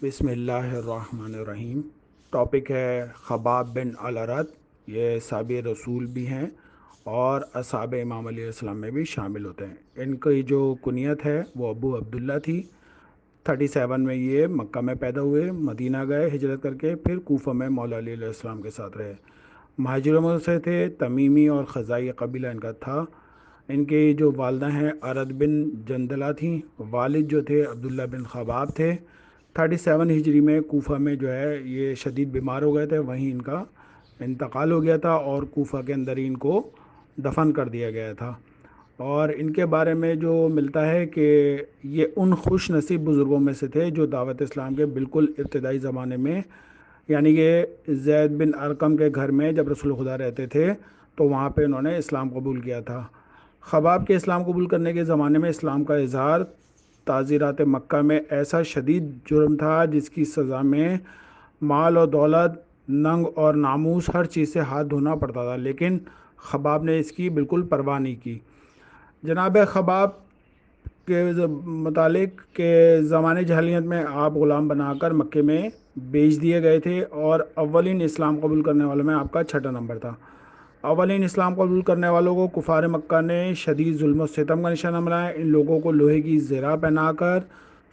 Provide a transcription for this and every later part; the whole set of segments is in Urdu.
بسم اللہ الرحمن الرحیم۔ ٹاپک ہے خباب بن الارت۔ یہ صحابی رسول بھی ہیں اور اصحاب امام علیہ السلام میں بھی شامل ہوتے ہیں۔ ان کی جو کنیت ہے وہ ابو عبداللہ تھی۔ 37 میں یہ مکہ میں پیدا ہوئے، مدینہ گئے ہجرت کر کے، پھر کوفہ میں مولا علی علیہ السلام کے ساتھ رہے۔ مہاجروں میں سے تھے، تمیمی اور خزائی قبیلہ ان کا تھا۔ ان کی جو والدہ ہیں ارد بن جندلہ تھیں، والد جو تھے عبداللہ بن خباب تھے۔ 37 ہجری میں کوفہ میں جو ہے یہ شدید بیمار ہو گئے تھے، وہیں ان کا انتقال ہو گیا تھا اور کوفہ کے اندر ہی ان کو دفن کر دیا گیا تھا۔ اور ان کے بارے میں جو ملتا ہے کہ یہ ان خوش نصیب بزرگوں میں سے تھے جو دعوت اسلام کے بالکل ابتدائی زمانے میں، یعنی کہ زید بن ارقم کے گھر میں جب رسول خدا رہتے تھے تو وہاں پہ انہوں نے اسلام قبول کیا تھا۔ خباب کے اسلام قبول کرنے کے زمانے میں اسلام کا اظہار تعزیرات مکہ میں ایسا شدید جرم تھا جس کی سزا میں مال اور دولت، ننگ اور ناموس، ہر چیز سے ہاتھ دھونا پڑتا تھا، لیکن خباب نے اس کی بالکل پرواہ نہیں کی۔ جناب خباب کے متعلق کہ زمانے جاہلیت میں آپ غلام بنا کر مکے میں بیچ دیے گئے تھے اور اولین اسلام قبول کرنے والوں میں آپ کا 6 نمبر تھا۔ اولین اسلام قبول کرنے والوں کو کفار مکہ نے شدید ظلم و ستم کا نشانہ بنایا۔ ان لوگوں کو لوہے کی زرہ پہنا کر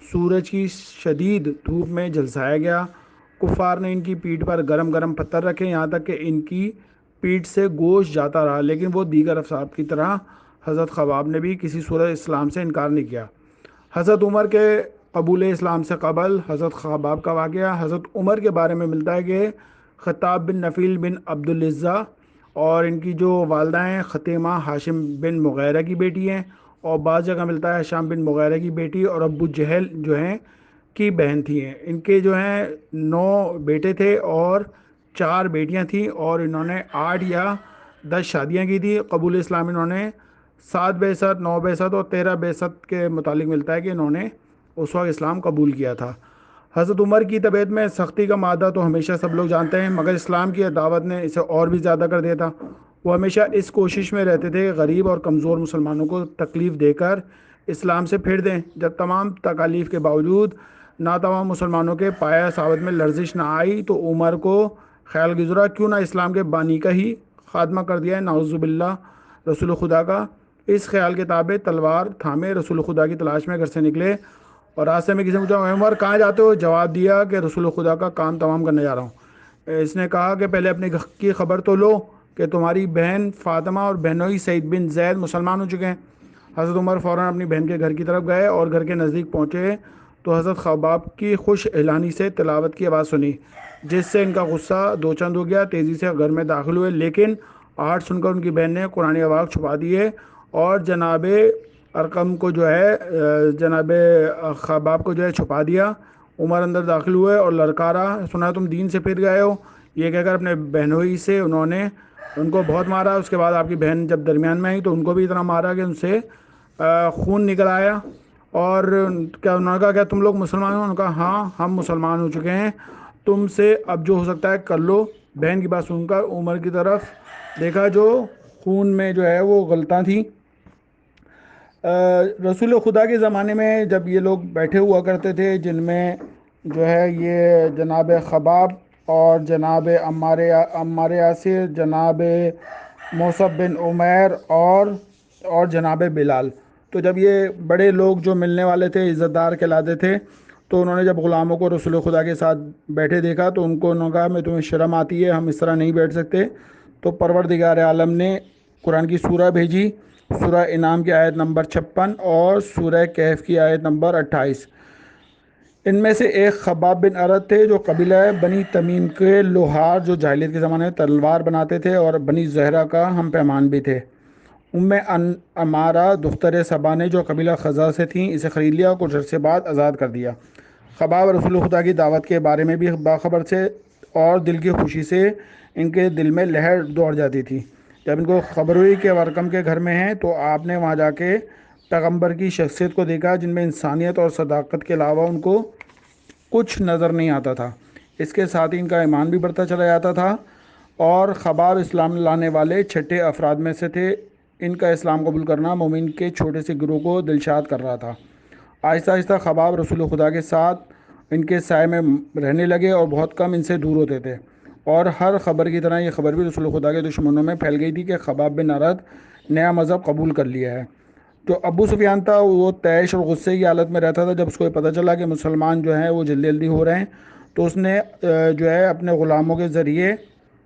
سورج کی شدید دھوپ میں جھلسایا گیا۔ کفار نے ان کی پیٹھ پر گرم گرم پتھر رکھے، یہاں تک کہ ان کی پیٹھ سے گوشت جاتا رہا، لیکن وہ دیگر افراد کی طرح حضرت خباب نے بھی کسی صورت اسلام سے انکار نہیں کیا۔ حضرت عمر کے قبول اسلام سے قبل حضرت خباب کا واقعہ حضرت عمر کے بارے میں ملتا ہے کہ خطاب بن نفیل بن عبدالعزہ اور ان کی جو والدہ ہیں خطیمہ ہاشم بن مغیرہ کی بیٹی ہیں، اور بعض جگہ ملتا ہے شام بن مغیرہ کی بیٹی اور ابو جہل جو ہیں کی بہن تھی ہیں۔ ان کے جو ہیں 9 بیٹے تھے اور 4 بیٹیاں تھیں، اور انہوں نے 8 یا 10 شادیاں کی تھی۔ قبول اسلام انہوں نے 7 بعثت، 9 بعثت اور 13 بعثت کے متعلق ملتا ہے کہ انہوں نے اس وقت اسلام قبول کیا تھا۔ حضرت عمر کی طبیعت میں سختی کا مادہ تو ہمیشہ سب لوگ جانتے ہیں، مگر اسلام کی دعوت نے اسے اور بھی زیادہ کر دیا تھا۔ وہ ہمیشہ اس کوشش میں رہتے تھے غریب اور کمزور مسلمانوں کو تکلیف دے کر اسلام سے پھیر دیں۔ جب تمام تکالیف کے باوجود ناتمام مسلمانوں کے پایہ ثابت میں لرزش نہ آئی تو عمر کو خیال گزرا کیوں نہ اسلام کے بانی کا ہی خاتمہ کر دیا ہے، نعوذ باللہ رسول خدا کا۔ اس خیال کے تابع تلوار تھامے رسول خدا کی تلاش میں گھر سے نکلے، اور راستے میں کسی نے پوچھا عمر کہاں جاتے ہو؟ جواب دیا کہ رسول خدا کا کام تمام کرنے جا رہا ہوں۔ اس نے کہا کہ پہلے اپنے گھر کی خبر تو لو کہ تمہاری بہن فاطمہ اور بہنوئی سعید بن زید مسلمان ہو چکے ہیں۔ حضرت عمر فوراً اپنی بہن کے گھر کی طرف گئے اور گھر کے نزدیک پہنچے تو حضرت خباب کی خوش اعلانی سے تلاوت کی آواز سنی، جس سے ان کا غصہ دو چند ہو گیا۔ تیزی سے گھر میں داخل ہوئے، لیکن آہٹ سن کر ان کی بہن نے قرآن پاک چھپا دیے اور جناب ارقم کو جو ہے جناب خباب کو جو ہے چھپا دیا۔ عمر اندر داخل ہوئے اور للکارا، سنا تم دین سے پھر گئے ہو، یہ کہہ کر اپنے بہنوئی سے انہوں نے ان کو بہت مارا۔ اس کے بعد آپ کی بہن جب درمیان میں آئی تو ان کو بھی اتنا مارا کہ ان سے خون نکل آیا۔ اور کیا انہوں نے کہا کیا تم لوگ مسلمان ہو؟ انہوں نے کہا ہاں ہم مسلمان ہو چکے ہیں، تم سے اب جو ہو سکتا ہے کر لو۔ بہن کی بات سن کر عمر کی طرف دیکھا جو خون میں جو ہے وہ غلطاں تھیں۔ رسول خدا کے زمانے میں جب یہ لوگ بیٹھے ہوا کرتے تھے، جن میں جو ہے یہ جناب خباب اور جناب عمار یاسر، جناب مصعب بن عمیر اور جناب بلال، تو جب یہ بڑے لوگ جو ملنے والے تھے عزت دار کہلاتے تھے، تو انہوں نے جب غلاموں کو رسول خدا کے ساتھ بیٹھے دیکھا تو انہوں نے کہا میں تمہیں شرم آتی ہے، ہم اس طرح نہیں بیٹھ سکتے۔ تو پروردگار عالم نے قرآن کی سورہ بھیجی، سورہ انعام کی آیت نمبر 56 اور سورہ کہف کی آیت نمبر 28۔ ان میں سے ایک خباب بن ارد تھے جو قبیلہ بنی تمیم کے لوہار جو جاہلیت کے زمانے میں تلوار بناتے تھے اور بنی زہرہ کا ہم پیمان بھی تھے۔ امارہ دختر سبا نے جو قبیلہ خزا سے تھیں اسے خرید لیا اور کچھ عرصے بعد آزاد کر دیا۔ خباب رسول خدا کی دعوت کے بارے میں بھی باخبر تھے اور دل کی خوشی سے ان کے دل میں لہر دوڑ جاتی تھی۔ جب ان کو خبر ہوئی کہ ورقم کے گھر میں ہیں تو آپ نے وہاں جا کے پیغمبر کی شخصیت کو دیکھا جن میں انسانیت اور صداقت کے علاوہ ان کو کچھ نظر نہیں آتا تھا۔ اس کے ساتھ ہی ان کا ایمان بھی بڑھتا چلا جاتا تھا، اور خباب اسلام لانے والے چھٹے افراد میں سے تھے۔ ان کا اسلام قبول کرنا مومن کے چھوٹے سے گروہ کو دلشاد کر رہا تھا۔ آہستہ آہستہ خباب رسول خدا کے ساتھ ان کے سائے میں رہنے لگے اور بہت کم ان سے دور ہوتے تھے، اور ہر خبر کی طرح یہ خبر بھی رسول خدا کے دشمنوں میں پھیل گئی تھی کہ خباب بن ارد نیا مذہب قبول کر لیا ہے۔ جو ابو سفیان تھا وہ طیش اور غصے کی حالت میں رہتا تھا۔ جب اس کو یہ پتہ چلا کہ مسلمان جو ہیں وہ جلدی جلدی ہو رہے ہیں، تو اس نے جو ہے اپنے غلاموں کے ذریعے،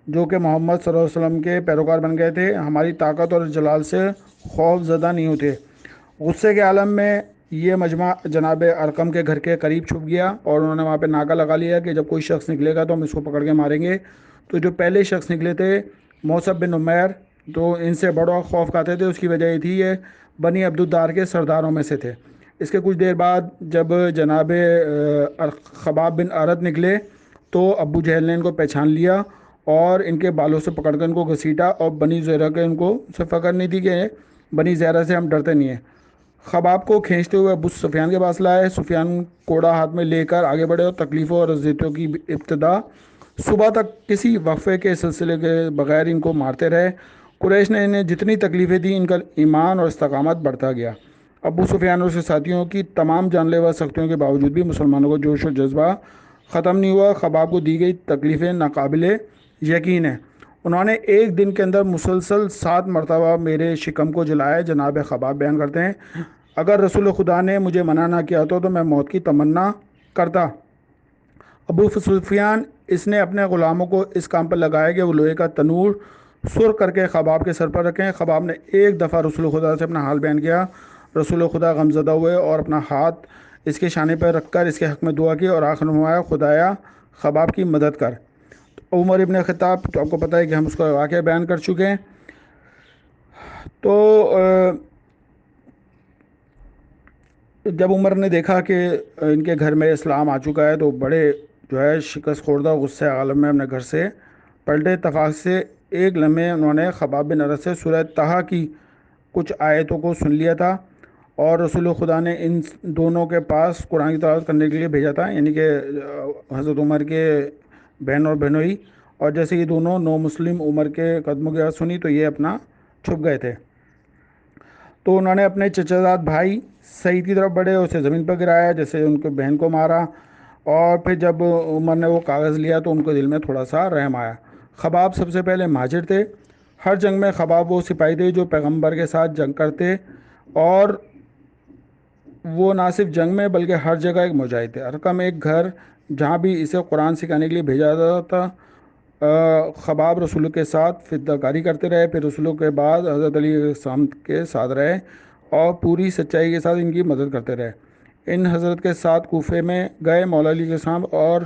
جو کہ محمد صلی اللہ علیہ وسلم کے پیروکار بن گئے تھے، ہماری طاقت اور جلال سے خوف زدہ نہیں ہوتے، غصے کے عالم میں یہ مجمع جناب ارقم کے گھر کے قریب چھپ گیا، اور انہوں نے وہاں پہ ناکہ لگا لیا کہ جب کوئی شخص نکلے گا تو ہم اس کو پکڑ کے ماریں گے۔ تو جو پہلے شخص نکلے تھے موصب بن عمیر، تو ان سے بڑا خوف کھاتے تھے۔ اس کی وجہ یہ تھی، یہ بنی عبدالدار کے سرداروں میں سے تھے۔ اس کے کچھ دیر بعد جب جناب خباب بن ارد نکلے تو ابو جہل نے ان کو پہچان لیا اور ان کے بالوں سے پکڑ کر ان کو گھسیٹا، اور بنی زہرہ کے ان کو سے فکر نہیں تھی کہ بنی زہرہ سے ہم ڈرتے نہیں ہیں۔ خباب کو کھینچتے ہوئے ابو سفیان کے پاس لائے۔ سفیان کوڑا ہاتھ میں لے کر آگے بڑھے اور تکلیفوں اور اذیتوں کی ابتدا صبح تک کسی وقفے کے سلسلے کے بغیر ان کو مارتے رہے۔ قریش نے انہیں جتنی تکلیفیں دیں، ان کا ایمان اور استقامت بڑھتا گیا۔ ابو سفیان اور اس کے ساتھیوں کی تمام جان لیوا سختیوں کے باوجود بھی مسلمانوں کو جوش و جذبہ ختم نہیں ہوا۔ خباب کو دی گئی تکلیفیں ناقابل یقین ہیں۔ انہوں نے ایک دن کے اندر مسلسل 7 مرتبہ میرے شکم کو جلایا۔ جناب خباب بیان کرتے ہیں، اگر رسول خدا نے مجھے منع نہ کیا تو میں موت کی تمنا کرتا۔ ابو سفیان اس نے اپنے غلاموں کو اس کام پر لگایا کہ وہ لوہے کا تنور سرخ کر کے خباب کے سر پر رکھیں۔ خباب نے ایک دفعہ رسول خدا سے اپنا حال بیان کیا۔ رسول خدا غمزدہ ہوئے اور اپنا ہاتھ اس کے شانے پر رکھ کر اس کے حق میں دعا کی اور آخر فرمایا، خدایا خباب کی مدد کر۔ عمر ابن خطاب، تو آپ کو پتہ ہے کہ ہم اس کا واقعہ بیان کر چکے ہیں۔ تو جب عمر نے دیکھا کہ ان کے گھر میں اسلام آ چکا ہے تو بڑے جو ہے شکست خوردہ غصے عالم میں اپنے گھر سے پلٹے۔ اتفاق سے ایک لمحے انہوں نے خباب بن ارد سے سورہ طہ کی کچھ آیتوں کو سن لیا تھا، اور رسول خدا نے ان دونوں کے پاس قرآن کی تلاوت کرنے کے لیے بھیجا تھا، یعنی کہ حضرت عمر کے بہن اور بہنوئی، اور جیسے یہ دونوں نو مسلم عمر کے قدموں کی بات سنی تو یہ اپنا چھپ گئے تھے۔ تو انہوں نے اپنے چچا زاد بھائی سعید کی طرف بڑھے، اسے زمین پر گرایا، جیسے ان کے بہن کو مارا، اور پھر جب عمر نے وہ کاغذ لیا تو ان کو دل میں تھوڑا سا رحم آیا۔ خباب سب سے پہلے مہاجر تھے۔ ہر جنگ میں خباب وہ سپاہی تھے جو پیغمبر کے ساتھ جنگ کرتے، اور وہ نہ صرف جنگ میں بلکہ ہر جگہ ایک مجاہد تھے۔ ارقم ایک گھر جہاں بھی اسے قرآن سکھانے کے لیے بھیجا جاتا تھا۔ خباب رسول کے ساتھ فدیہ کاری کرتے رہے، پھر رسولوں کے بعد حضرت علی علیہ السلام کے ساتھ رہے اور پوری سچائی کے ساتھ ان کی مدد کرتے رہے۔ ان حضرت کے ساتھ کوفے میں گئے، مولا علی علیہ السلام اور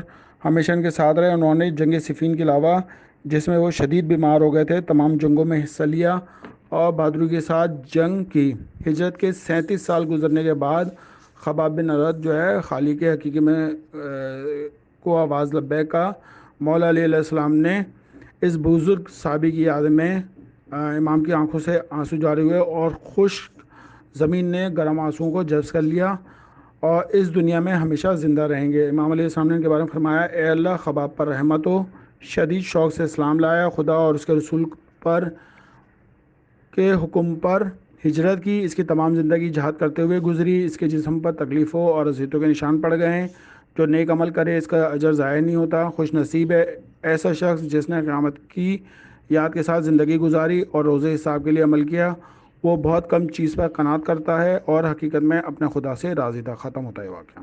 ہمیشہ ان کے ساتھ رہے۔ انہوں نے جنگ صفین کے علاوہ، جس میں وہ شدید بیمار ہو گئے تھے، تمام جنگوں میں حصہ لیا اور بہادری کے ساتھ جنگ کی۔ ہجرت کے 37 سال گزرنے کے بعد خباب بن ارد جو ہے خالق حقیقی میں کو آواز لبیک کا مولا علی علیہ السلام نے اس بزرگ صحابی کی یاد میں امام کی آنکھوں سے آنسو جاری ہوئے، اور خشک زمین نے گرم آنسوؤں کو جذب کر لیا اور اس دنیا میں ہمیشہ زندہ رہیں گے۔ امام علیہ السلام نے ان کے بارے میں فرمایا، اے اللہ خباب پر رحمت ہو، شدید شوق سے اسلام لایا، خدا اور اس کے رسول پر کے حکم پر ہجرت کی، اس کی تمام زندگی جہاد کرتے ہوئے گزری، اس کے جسم پر تکلیفوں اور اذیتوں کے نشان پڑ گئے ہیں۔ جو نیک عمل کرے اس کا اجر ضائع نہیں ہوتا۔ خوش نصیب ہے ایسا شخص جس نے قیامت کی یاد کے ساتھ زندگی گزاری اور روز حساب کے لیے عمل کیا۔ وہ بہت کم چیز پر قناعت کرتا ہے اور حقیقت میں اپنے خدا سے راضی تھا۔ ختم ہوتا ہے واقعہ۔